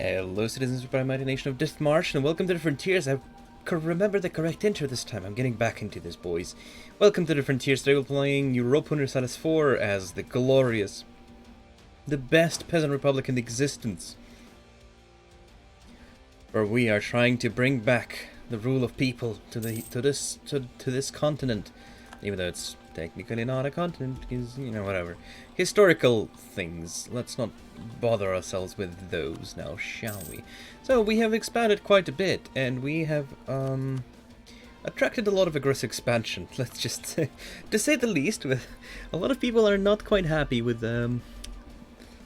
Hello, citizens of the mighty nation of Dithmarschen, and welcome to the Frontiers. I remember the correct intro this time. I'm getting back into this, boys. Welcome to the Frontiers. Today we're playing Europa Universalis 4 as the glorious, the best Peasant Republic in existence. Where we are trying to bring back the rule of people to this continent, even though it's technically not a continent, because, you know, whatever. Historical things. Let's not bother ourselves with those now, shall we? So, we have expanded quite a bit, and we have, attracted a lot of aggressive expansion, let's just say, to say the least. With a lot of people are not quite happy with, the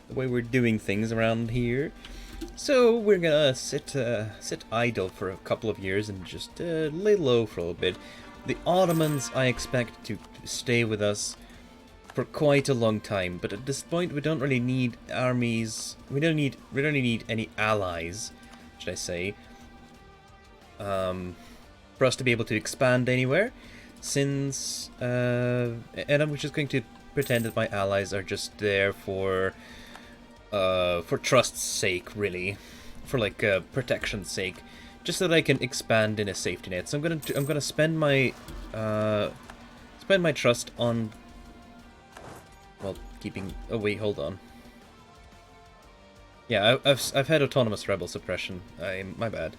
way we're doing things around here. So, we're gonna sit idle for a couple of years and just, lay low for a little bit. The Ottomans, I expect to stay with us for quite a long time, but at this point we don't really need armies. We don't really need any allies, should I say, for us to be able to expand anywhere. Since and I'm just going to pretend that my allies are just there for trust's sake, really, for like protection's sake. Just so that I can expand in a safety net. So I'm gonna spend my trust on, well, keeping. Oh wait, hold on. Yeah, I've had autonomous rebel suppression. My bad.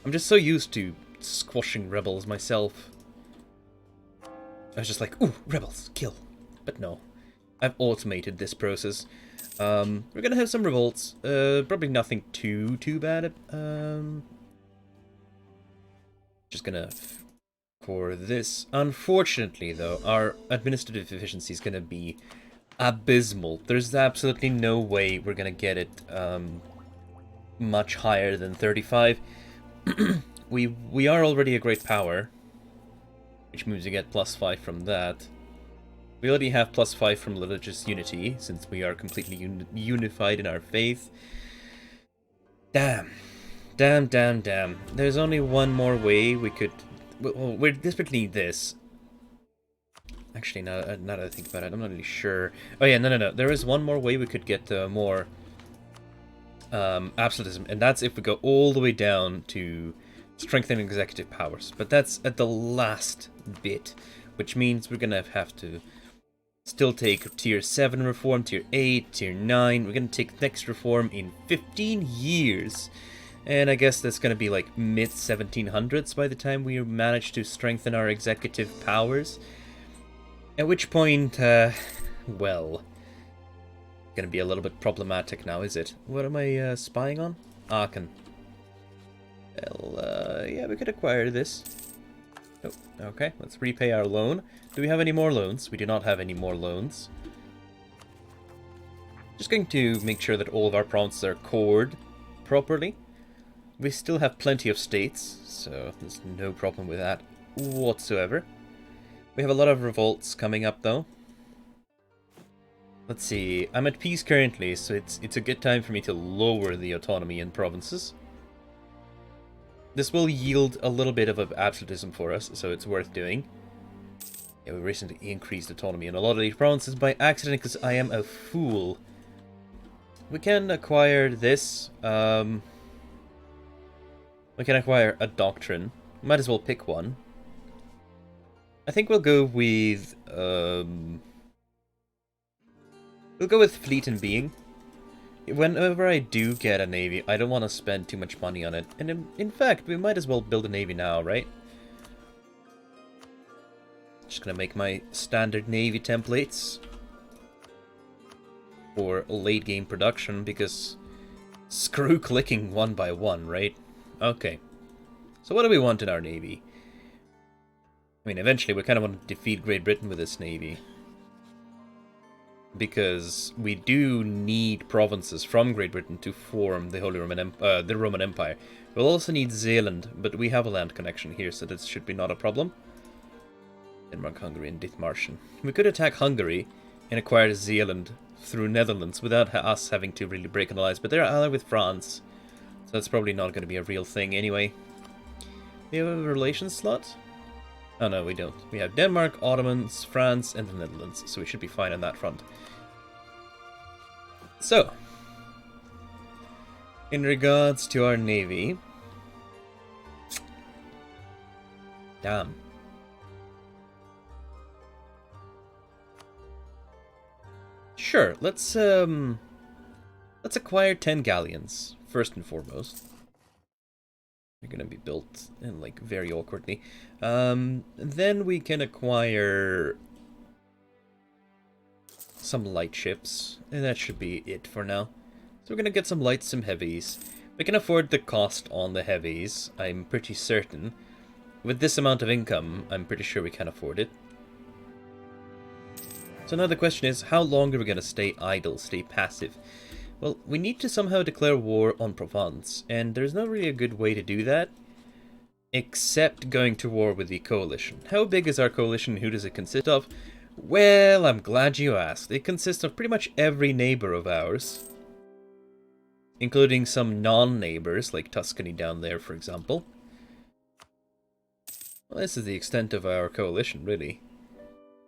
I'm just so used to squashing rebels myself. I was just like, ooh, rebels, kill. But no, I've automated this process. We're gonna have some revolts. Probably nothing too bad. Just gonna for this. Unfortunately, though, our administrative efficiency is gonna be abysmal. There's absolutely no way we're gonna get it much higher than 35. we are already a great power, which means we get +5 from that. We already have +5 from religious unity, since we are completely unified in our faith. Damn. Damn. There's only one more way we could... Well, we desperately need this. Actually, now that I think about it, I'm not really sure. Oh yeah, no. There is one more way we could get more absolutism, and that's if we go all the way down to strengthening executive powers. But that's at the last bit, which means we're gonna have to still take tier 7 reform, tier 8, tier 9. We're gonna take next reform in 15 years. And I guess that's going to be like mid-1700s by the time we manage to strengthen our executive powers. At which point, well, going to be a little bit problematic now, is it? What am I spying on? Aachen. Well, yeah, we could acquire this. Oh, okay, let's repay our loan. Do we have any more loans? We do not have any more loans. Just going to make sure that all of our provinces are cored properly. We still have plenty of states, so there's no problem with that whatsoever. We have a lot of revolts coming up, though. Let's see, I'm at peace currently, so it's a good time for me to lower the autonomy in provinces. This will yield a little bit of absolutism for us, so it's worth doing. Yeah, we recently increased autonomy in a lot of these provinces by accident, because I am a fool. We can acquire this, we can acquire a doctrine. Might as well pick one. I think we'll go with fleet and being. Whenever I do get a navy, I don't want to spend too much money on it. And in fact, we might as well build a navy now, right? Just gonna make my standard navy templates for late game production, because screw clicking one by one, right? Okay, so what do we want in our navy? I mean, eventually we kind of want to defeat Great Britain with this navy, because we do need provinces from Great Britain to form the the Roman Empire. We'll also need Zealand, but we have a land connection here, so this should be not a problem. Denmark, Hungary, and Dithmarschen. We could attack Hungary and acquire Zealand through Netherlands without us having to really break an alliance, but they're allied with France. So that's probably not going to be a real thing anyway. We have a relations slot? Oh no, we don't. We have Denmark, Ottomans, France, and the Netherlands, so we should be fine on that front. So, In regards to our navy... Damn. Sure, let's acquire 10 galleons, first and foremost. They're gonna be built in, like, very awkwardly. Then we can acquire some light ships, and that should be it for now. So we're gonna get some lights, some heavies. We can afford the cost on the heavies, I'm pretty certain. With this amount of income, I'm pretty sure we can afford it. So now the question is, how long are we gonna stay idle, stay passive? Well, we need to somehow declare war on Provence, and there's not really a good way to do that, except going to war with the coalition. How big is our coalition? Who does it consist of? Well, I'm glad you asked. It consists of pretty much every neighbor of ours, including some non-neighbors, like Tuscany down there, for example. Well, this is the extent of our coalition, really.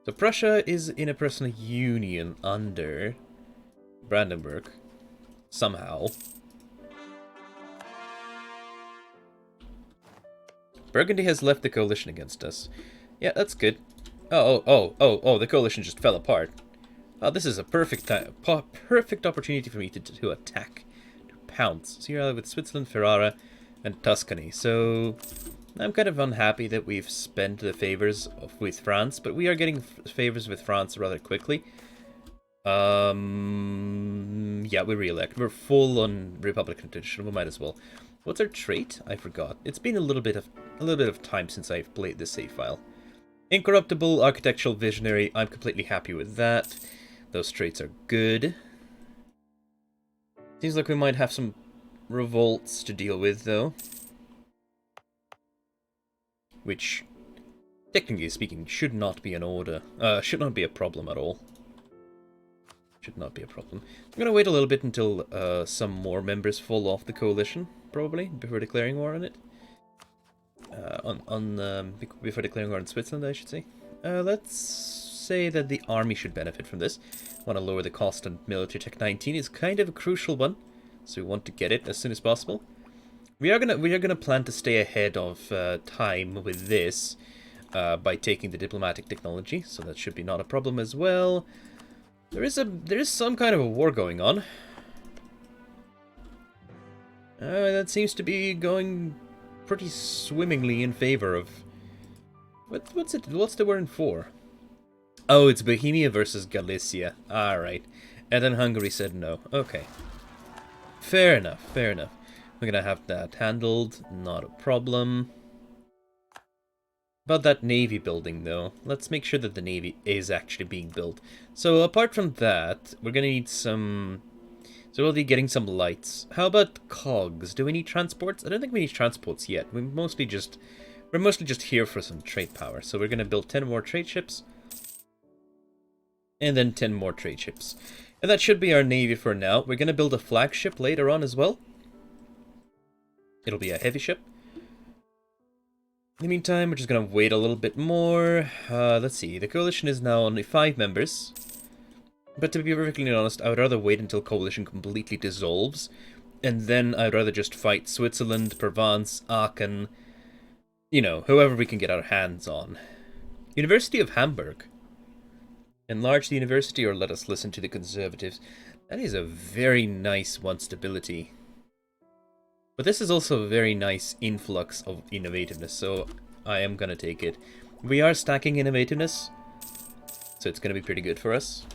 So Prussia is in a personal union under Brandenburg, somehow. Burgundy has left the coalition against us. Yeah, that's good. Oh, the coalition just fell apart. Oh, this is a perfect opportunity for me to attack, to pounce. So you're with Switzerland, Ferrara, and Tuscany. So I'm kind of unhappy that we've spent the favors with France, but we are getting favors with France rather quickly. Yeah, we re-elect. We're full on Republican tradition. We might as well. What's our trait? I forgot. It's been a little bit of time since I've played this save file. Incorruptible, architectural visionary. I'm completely happy with that. Those traits are good. Seems like we might have some revolts to deal with, though. Which, technically speaking, should not be an order. Should not be a problem at all. Should not be a problem. I'm gonna wait a little bit until some more members fall off the coalition, probably, before declaring war on it. Before declaring war on Switzerland, I should say. Let's say that the army should benefit from this. Want to lower the cost on military tech 19 is kind of a crucial one, so we want to get it as soon as possible. We are gonna plan to stay ahead of time with this by taking the diplomatic technology, so that should be not a problem as well. There is some kind of a war going on. That seems to be going pretty swimmingly in favor of... What's the word for? Oh, it's Bohemia versus Galicia. Alright. And then Hungary said no. Okay. Fair enough, fair enough. We're gonna have that handled. Not a problem. About that navy building, though. Let's make sure that the navy is actually being built. So, apart from that, we're gonna need some... So we'll be getting some lights. How about cogs? Do we need transports? I don't think we need transports yet. We're mostly just here for some trade power. So we're gonna build 10 more trade ships. And then 10 more trade ships. And that should be our navy for now. We're gonna build a flagship later on as well. It'll be a heavy ship. In the meantime, we're just gonna wait a little bit more. Let's see. The coalition is now only 5 members. But to be perfectly honest, I would rather wait until coalition completely dissolves. And then I'd rather just fight Switzerland, Provence, Aachen. You know, whoever we can get our hands on. University of Hamburg. Enlarge the university or let us listen to the conservatives. That is a very nice one stability. But this is also a very nice influx of innovativeness, so I am gonna take it. We are stacking innovativeness, so it's gonna be pretty good for us.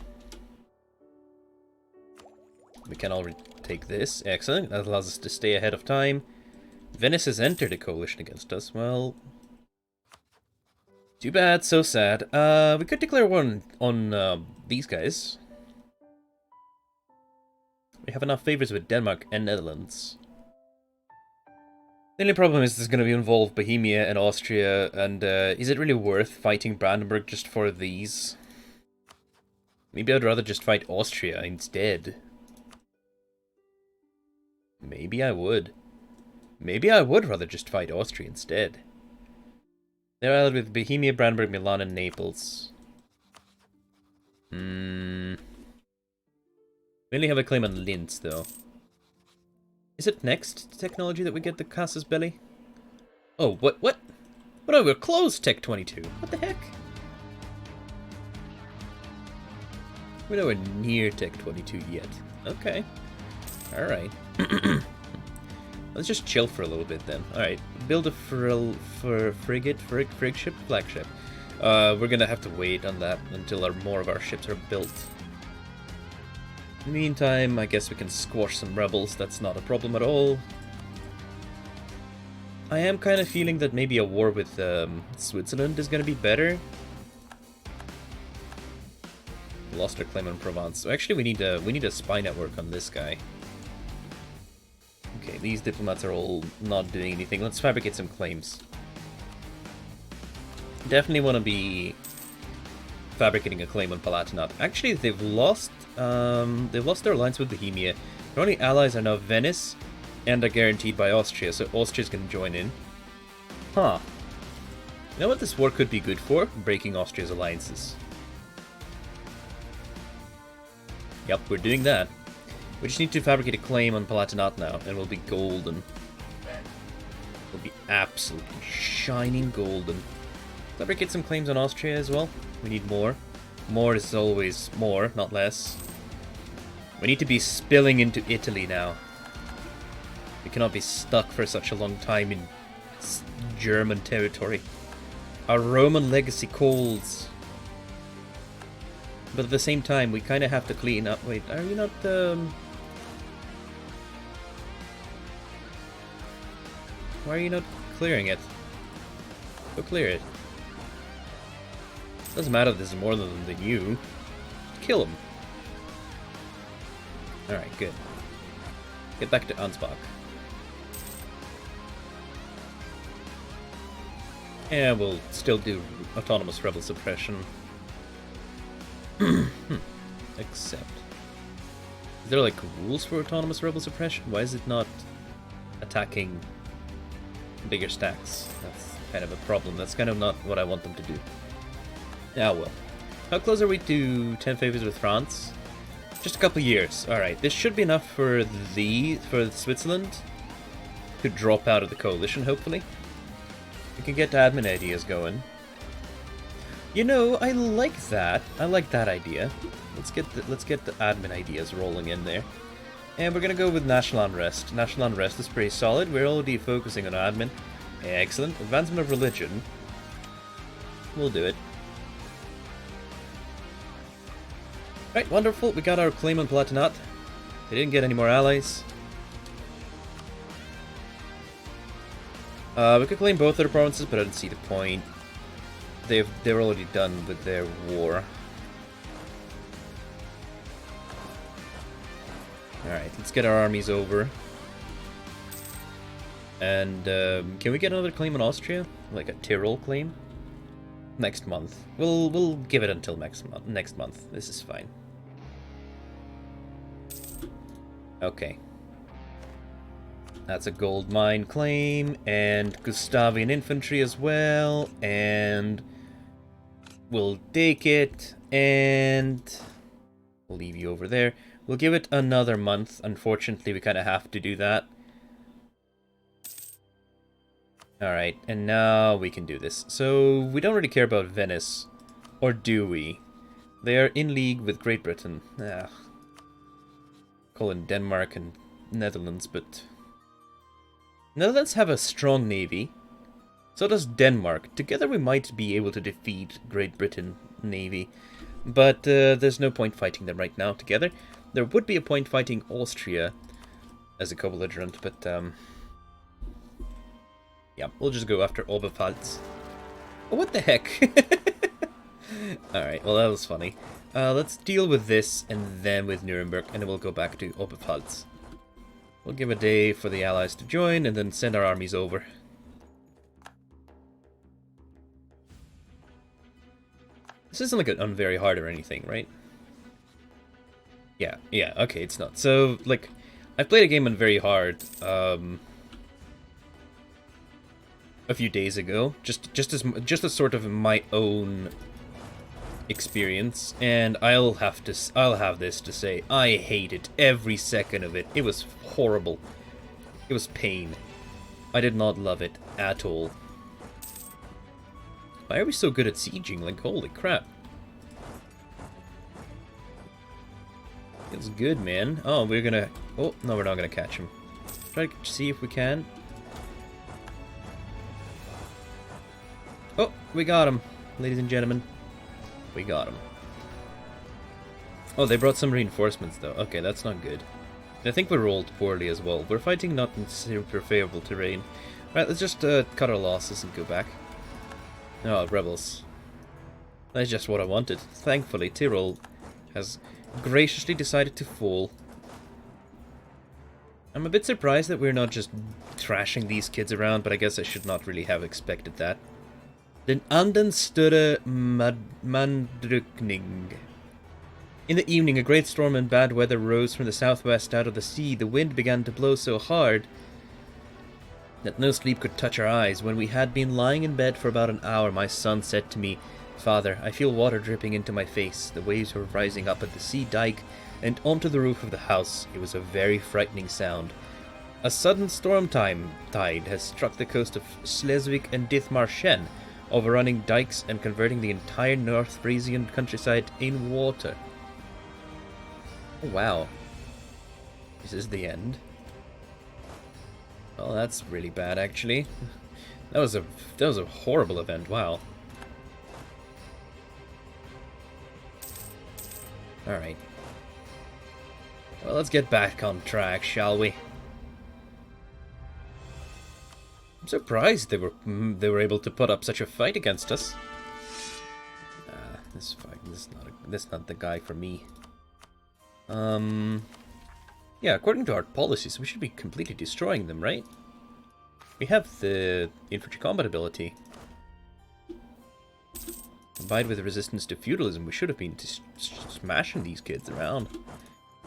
We can already take this. Excellent. That allows us to stay ahead of time. Venice has entered a coalition against us. Well, too bad, so sad. We could declare war on these guys. We have enough favors with Denmark and Netherlands. The only problem is there's going to involve Bohemia and Austria, and is it really worth fighting Brandenburg just for these? Maybe I'd rather just fight Austria instead. Maybe I would. Maybe I would rather just fight Austria instead. They're allied with Bohemia, Brandenburg, Milan, and Naples. We only have a claim on Linz, though. Is it next technology that we get the Casus Belli? Oh, what? What? What? Oh, we're closed, Tech 22. What the heck? We're nowhere near Tech 22 yet. Okay. Alright. Let's just chill for a little bit then. Alright. Build a frigate, frigship, flagship. We're gonna have to wait on that until more of our ships are built. In the meantime, I guess we can squash some rebels. That's not a problem at all. I am kind of feeling that maybe a war with Switzerland is gonna be better. Lost our claim on Provence. So actually, we need a spy network on this guy. Okay, these diplomats are all not doing anything. Let's fabricate some claims. Definitely want to be fabricating a claim on Palatinate. Actually, they've lost their alliance with Bohemia. Their only allies are now Venice, and are guaranteed by Austria. So Austria's going to join in. Huh. You know what this war could be good for? Breaking Austria's alliances. Yep, we're doing that. We just need to fabricate a claim on Palatinate now, and we'll be golden. We'll be absolutely shining golden. Fabricate some claims on Austria as well. We need more. More is always more, not less. We need to be spilling into Italy now. We cannot be stuck for such a long time in German territory. Our Roman legacy calls. But at the same time, we kind of have to clean up. Wait, are you not, Why are you not clearing it? Go clear it. Doesn't matter if this is more than you. Kill him. Alright, good. Get back to Ansbach. Yeah, we'll still do autonomous rebel suppression. Except, is there like rules for autonomous rebel suppression? Why is it not attacking bigger stacks? That's kind of a problem. That's kind of not what I want them to do. Ah well. How close are we to 10 favors with France? Just a couple years. Alright, this should be enough for Switzerland to drop out of the coalition, hopefully. We can get admin ideas going. You know, I like that. I like that idea. Let's get the admin ideas rolling in there. And we're gonna go with national unrest. National unrest is pretty solid. We're already focusing on admin. Excellent. Advancement of religion. We'll do it. Right, wonderful. We got our claim on Palatinate. They didn't get any more allies. We could claim both their provinces, but I don't see the point. They're already done with their war. Alright, let's get our armies over. And can we get another claim on Austria? Like a Tyrol claim? Next month. We'll give it until next month. This is fine. Okay. That's a gold mine claim, and Gustavian infantry as well, and we'll take it, and we'll leave you over there. We'll give it another month. Unfortunately, we kind of have to do that. Alright, and now we can do this. So, we don't really care about Venice, or do we? They are in league with Great Britain. Call in Denmark and Netherlands, but Netherlands have a strong navy. So does Denmark. Together we might be able to defeat Great Britain navy. But there's no point fighting them right now together. There would be a point fighting Austria as a co-belligerent, but yeah, we'll just go after Oberpfalz. Oh, what the heck? Alright, well that was funny. Let's deal with this and then with Nuremberg, and then we'll go back to Oberpfalz. We'll give a day for the allies to join, and then send our armies over. This isn't like an very hard or anything, right? Yeah, okay, it's not. So, like, I played a game on very hard, a few days ago, just as sort of my own experience, and I'll have this to say, I hated every second of it. It was horrible. It was pain. I did not love it at all. Why are we so good at sieging? Like, holy crap. It's good, man. Oh, we're gonna... Oh, no, we're not gonna catch him. Try to see if we can. Oh, we got him, ladies and gentlemen. We got him. Oh, they brought some reinforcements, though. Okay, that's not good. I think we rolled poorly as well. We're fighting not in super favorable terrain. Right, let's just cut our losses and go back. Oh, rebels. That's just what I wanted. Thankfully, Tyrol has graciously decided to fall. I'm a bit surprised that we're not just trashing these kids around, but I guess I should not really have expected that. Den anden större mandrukning. In the evening, a great storm and bad weather rose from the southwest out of the sea. The wind began to blow so hard that no sleep could touch our eyes. When we had been lying in bed for about an hour, my son said to me, "Father, I feel water dripping into my face." The waves were rising up at the sea dike and onto the roof of the house. It was a very frightening sound. A sudden storm tide has struck the coast of Schleswig and Dithmarschen, overrunning dikes and converting the entire North Frisian countryside in water. Oh, wow. This is the end. Well, that's really bad, actually. That was a horrible event. Wow. All right. Well, let's get back on track, shall we? I'm surprised they were able to put up such a fight against us. This is not the guy for me. Yeah, according to our policies, we should be completely destroying them, right? We have the infantry combat ability. Combined with resistance to feudalism, we should have been smashing these kids around.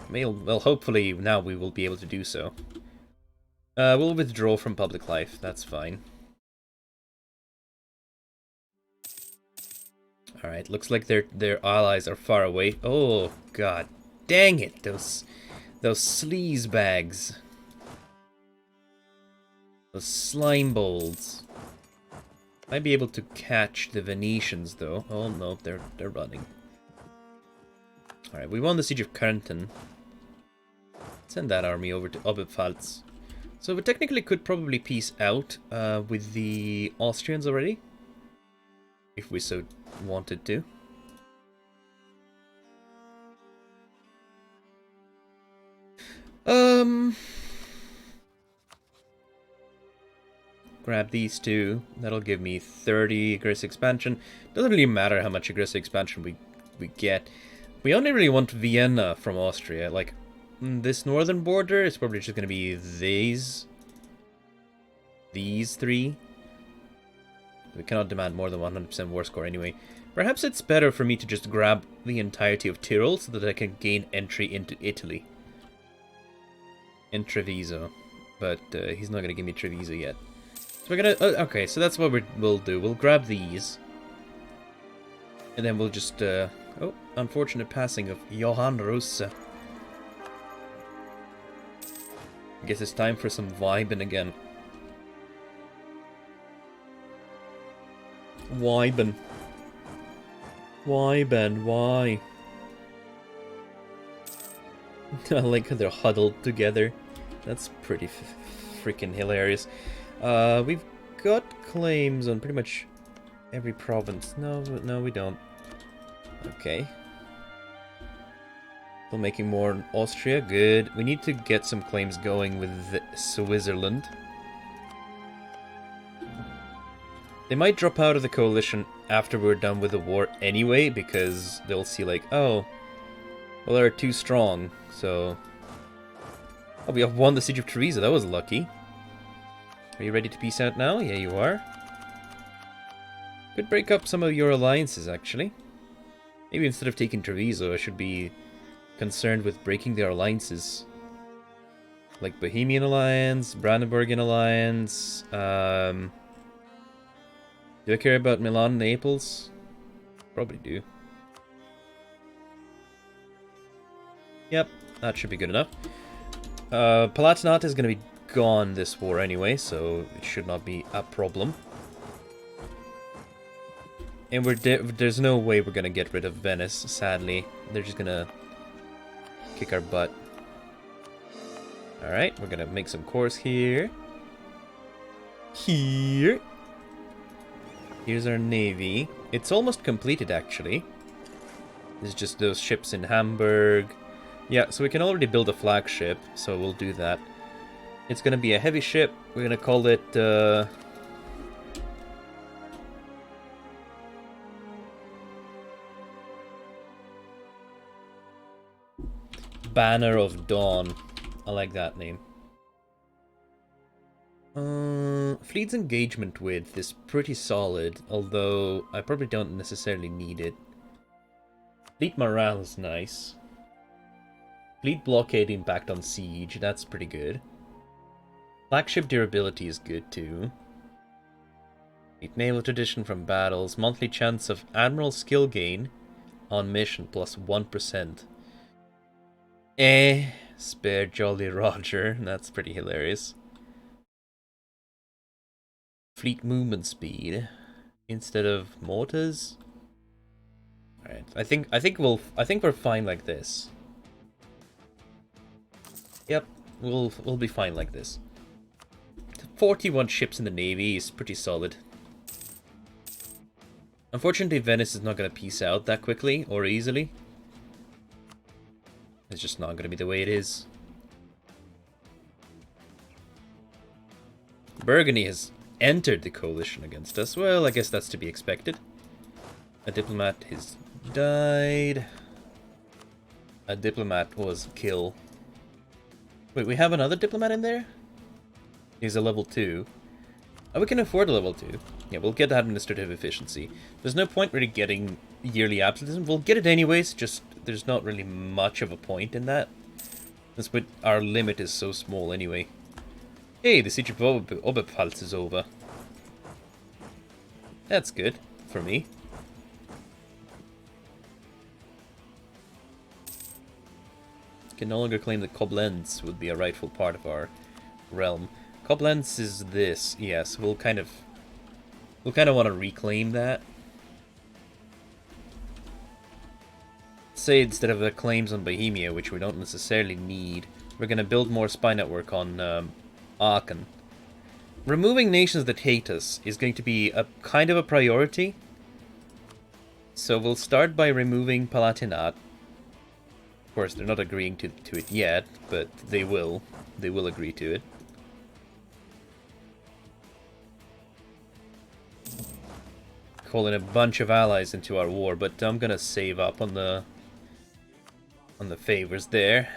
Well, hopefully now we will be able to do so. We'll withdraw from public life, that's fine. Alright, looks like their allies are far away. Oh, god dang it, those sleaze bags. Those slime bolts. Might be able to catch the Venetians, though. Oh no, they're running. Alright, we won the Siege of Kärnten. Send that army over to Oberpfalz. So we technically could probably peace out with the Austrians already. If we so wanted to. Grab these two. That'll give me 30 aggressive expansion. Doesn't really matter how much aggressive expansion we get. We only really want Vienna from Austria. Like, this northern border is probably just going to be these three. We cannot demand more than 100% war score anyway. Perhaps it's better for me to just grab the entirety of Tyrol so that I can gain entry into Italy. In Treviso. But he's not going to give me Treviso yet. So we're going to... okay, so that's what we'll do. We'll grab these. And then we'll just... oh, unfortunate passing of Johann Russe. I guess it's time for some vibing again. Why, Ben? Why, Ben? Why? I like how they're huddled together. That's pretty freaking hilarious. We've got claims on pretty much every province. No, we don't. Okay. Still making more in Austria. Good. We need to get some claims going with Switzerland. They might drop out of the coalition after we're done with the war anyway, because they'll see like, oh, well, they're too strong, so... Oh, we have won the Siege of Treviso, that was lucky. Are you ready to peace out now? Yeah, you are. Could break up some of your alliances, actually. Maybe instead of taking Treviso, I should be concerned with breaking their alliances. Like Bohemian Alliance, Brandenburgian Alliance, do I care about Milan and Naples? Probably do. Yep, that should be good enough. Palatinate is going to be gone this war anyway, so it should not be a problem. And there's no way we're gonna get rid of Venice, sadly. They're just gonna kick our butt. Alright, we're gonna make some cores here. Here's our navy. It's almost completed, actually. There's just those ships in Hamburg. Yeah, so we can already build a flagship, so we'll do that. It's gonna be a heavy ship. We're gonna call it, Banner of Dawn. I like that name. Fleet's engagement width is pretty solid, although I probably don't necessarily need it. Fleet morale is nice. Fleet blockade impact on siege, that's pretty good. Flagship durability is good too. Fleet naval tradition from battles, monthly chance of admiral skill gain on mission plus 1%. Spare Jolly Roger, that's pretty hilarious. Fleet movement speed instead of mortars. Alright, I think we're fine like this. Yep, we'll be fine like this. 41 ships in the navy is pretty solid. Unfortunately, Venice is not going to peace out that quickly or easily. It's just not going to be the way it is. Burgundy has entered the coalition against us. Well, I guess that's to be expected. A diplomat has died. A diplomat was killed. Wait, we have another diplomat in there? He's a level 2. Oh, we can afford a level 2. Yeah, we'll get administrative efficiency. There's no point really getting yearly absolutism. We'll get it anyways, just there's not really much of a point in that. That's what our limit is so small anyway. Hey, the siege of Oberpfalz is over. That's good for me. Can no longer claim that Koblenz would be a rightful part of our realm. Koblenz is this, yes. We'll kind of want to reclaim that. Say instead of the claims on Bohemia, which we don't necessarily need, we're going to build more spy network on Aachen. Removing nations that hate us is going to be a kind of a priority. So we'll start by removing Palatinate. Of course, they're not agreeing to it yet, but they will. They will agree to it. Calling a bunch of allies into our war, but I'm gonna save up on the favors there.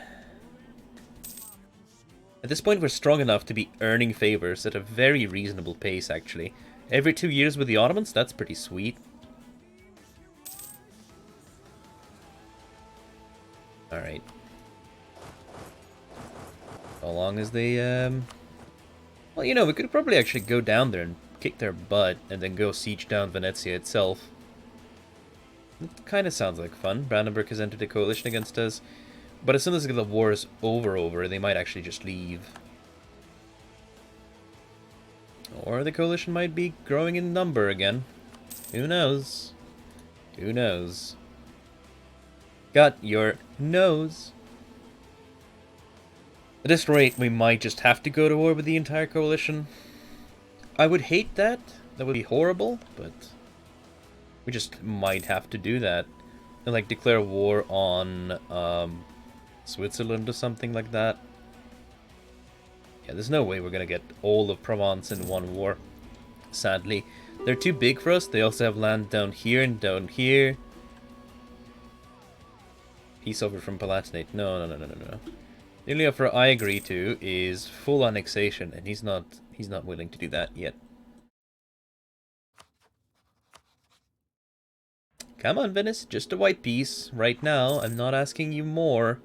At this point, we're strong enough to be earning favors at a very reasonable pace, actually. Every 2 years with the Ottomans, that's pretty sweet. Alright. How long as they, well, you know, we could probably actually go down there and kick their butt, and then go siege down Venezia itself. It kind of sounds like fun. Brandenburg has entered a coalition against us. But as soon as the war is over, they might actually just leave. Or the coalition might be growing in number again. Who knows? Who knows? Got your nose. At this rate, we might just have to go to war with the entire coalition. I would hate that. That would be horrible, but we just might have to do that. And like declare war on Switzerland or something like that. Yeah, there's no way we're gonna get all of Provence in one war. Sadly. They're too big for us. They also have land down here and down here. Peace offer from Palatinate. No. The only offer I agree to is full annexation, and he's not willing to do that yet. Come on, Venice, just a white piece. Right now, I'm not asking you more.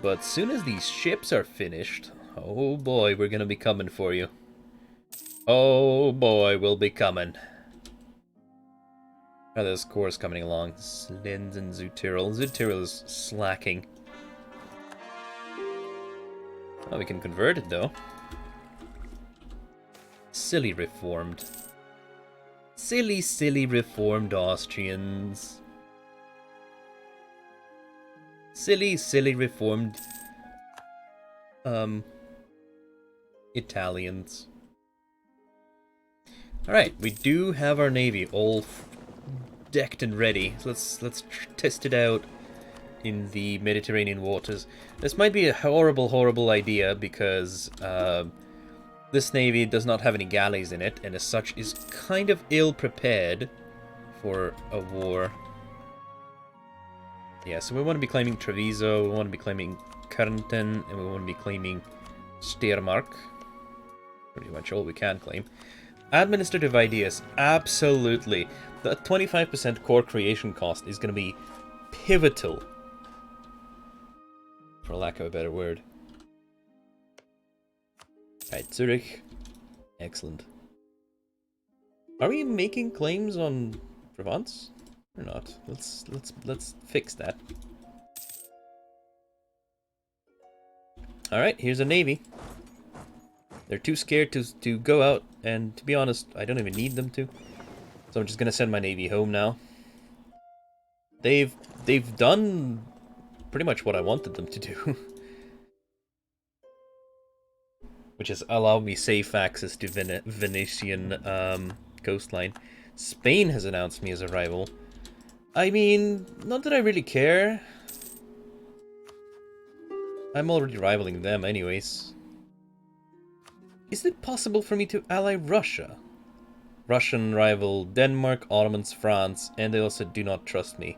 But soon as these ships are finished, oh boy, we're gonna be coming for you. Oh boy, we'll be coming. Are those cores coming along? Slins and Zutyrol. Zutyrol is slacking. Oh, we can convert it though. Silly reformed. Silly, silly reformed Austrians. Silly, silly reformed Italians. Alright, we do have our navy all decked and ready. So let's test it out in the Mediterranean waters. This might be a horrible, horrible idea because this navy does not have any galleys in it, and as such is kind of ill-prepared for a war. Yeah, so we want to be claiming Treviso, we want to be claiming Kärnten, and we want to be claiming Steiermark. Pretty much all we can claim. Administrative ideas, absolutely. The 25% core creation cost is going to be pivotal, for lack of a better word. Alright, Zurich. Excellent. Are we making claims on Provence? Or not? Let's fix that. Alright, here's a navy. They're too scared to go out, and to be honest, I don't even need them to. So I'm just gonna send my navy home now. They've done pretty much what I wanted them to do. Which is allow me safe access to Venetian coastline. Spain has announced me as a rival. I mean, not that I really care. I'm already rivaling them anyways. Is it possible for me to ally Russia? Russian rival Denmark, Ottomans, France, and they also do not trust me.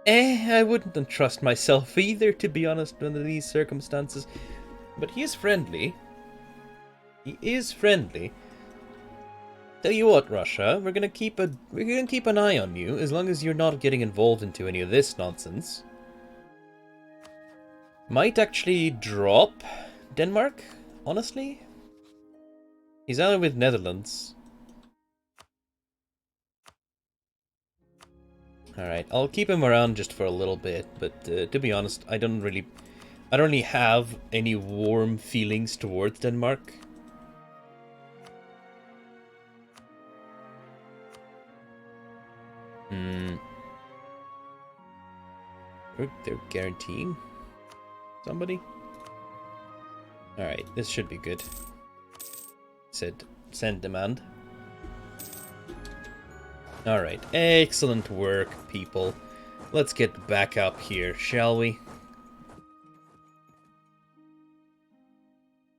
I wouldn't trust myself either, to be honest, under these circumstances. But he is friendly. He is friendly. Tell you what, Russia, we're gonna keep an eye on you as long as you're not getting involved into any of this nonsense. Might actually drop Denmark, honestly. He's allied with Netherlands. Alright, I'll keep him around just for a little bit, but to be honest, I don't really have any warm feelings towards Denmark. They're guaranteeing somebody? Alright, this should be good. Said send demand. Alright, excellent work, people. Let's get back up here, shall we?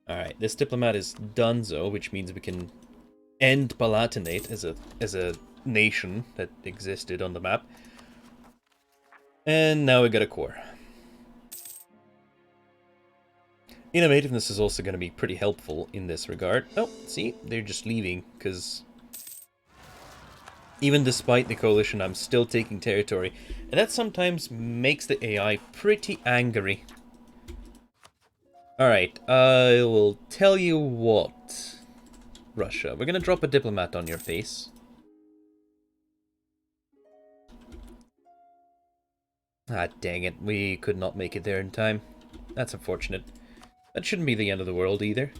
Alright, this diplomat is donezo, which means we can end Palatinate as a nation that existed on the map. And now we got a core. Innovativeness is also going to be pretty helpful in this regard. Oh, see? They're just leaving, because even despite the coalition, I'm still taking territory. And that sometimes makes the AI pretty angry. Alright, I will tell you what. Russia, we're going to drop a diplomat on your face. Ah, dang it. We could not make it there in time. That's unfortunate. That shouldn't be the end of the world either.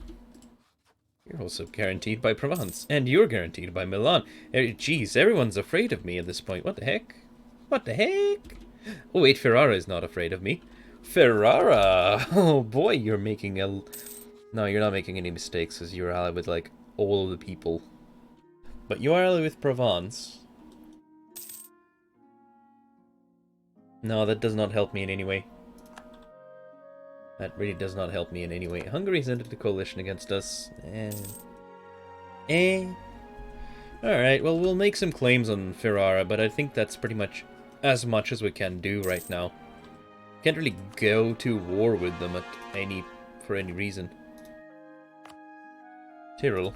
You're also guaranteed by Provence. And you're guaranteed by Milan. Jeez, everyone's afraid of me at this point. What the heck? What the heck? Oh wait, Ferrara is not afraid of me. Ferrara! Oh boy, you're making a... No, you're not making any mistakes, because you're allied with, like, all of the people. But you are allied with Provence. No, that does not help me in any way. That really does not help me in any way. Hungary's entered the coalition against us. Alright, well, we'll make some claims on Ferrara, but I think that's pretty much as we can do right now. Can't really go to war with them for any reason. Tyrol.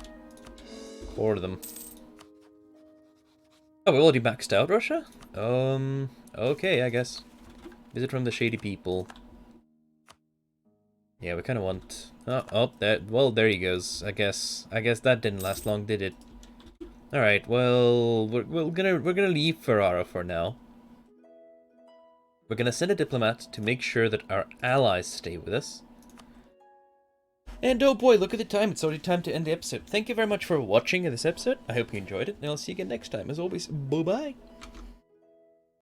For them. Oh, we already maxed out Russia? Okay, I guess. Visit from the shady people. Yeah, we kind of want... well, there he goes. I guess that didn't last long, did it? Alright, well, we're gonna leave Ferrara for now. We're gonna send a diplomat to make sure that our allies stay with us. And oh boy, look at the time. It's already time to end the episode. Thank you very much for watching this episode. I hope you enjoyed it, and I'll see you again next time. As always, bye-bye.